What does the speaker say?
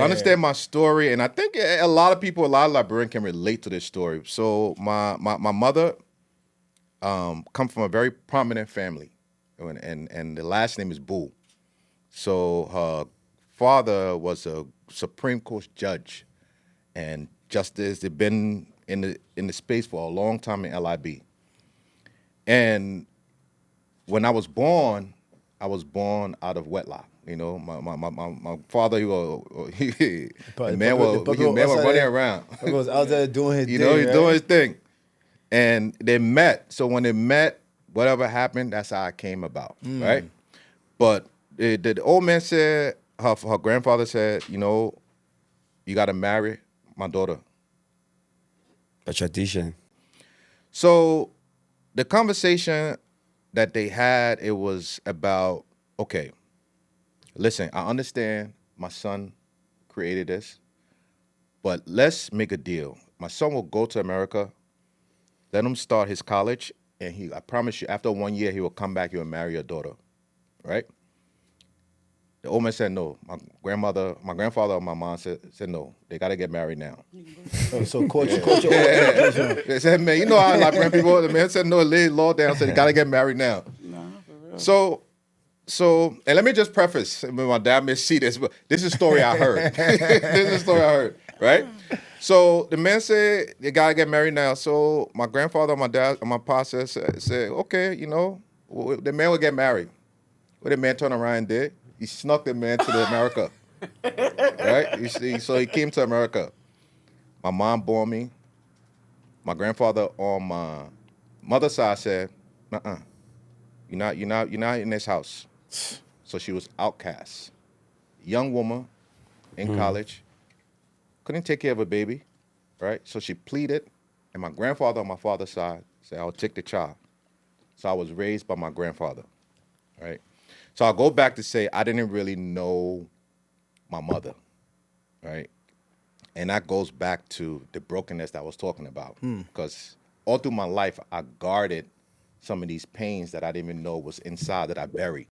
understand my story, and I think a lot of people, a lot of Liberians can relate to this story. So my mother come from a very prominent family, and the last name is Boo. So her father was a Supreme Court judge and justice. They've been in the space for a long time in LIB. And when I was born out of wedlock. You know, my father, the man was running around. He was out there doing his thing. You know, he's right? doing his thing. And they met. So when they met, whatever happened, that's how it came about, right? But the old man said, her grandfather said, you know, you got to marry my daughter. A tradition. So the conversation that they had, it was about, okay, listen, I understand my son created this, but let's make a deal. My son will go to America, let him start his college, and I promise you, after 1 year, he will come back, he will marry your daughter, right? The old man said no. My grandfather, and my mom said no. They got to get married now. So court your They said, man, you know how Liberian people, the man said no, lay law down, said they got to get married now. Nah, for real. So, and let me just preface, I mean, my dad may see this, but this is a story I heard. This is a story I heard, right? So the man said, they got to get married now. So my grandfather, my dad, and my pa said, okay, you know, the man will get married. What the man turned around and did, he snuck the man to America, right? You see, so he came to America. My mom bore me. My grandfather on my mother's side said, you're not in this house. So she was outcast. Young woman in college, couldn't take care of a baby, right? So she pleaded, and my grandfather on my father's side said, I'll take the child. So I was raised by my grandfather, right? So I'll go back to say I didn't really know my mother, right? And that goes back to the brokenness that I was talking about. Because all through my life, I guarded some of these pains that I didn't even know was inside that I buried.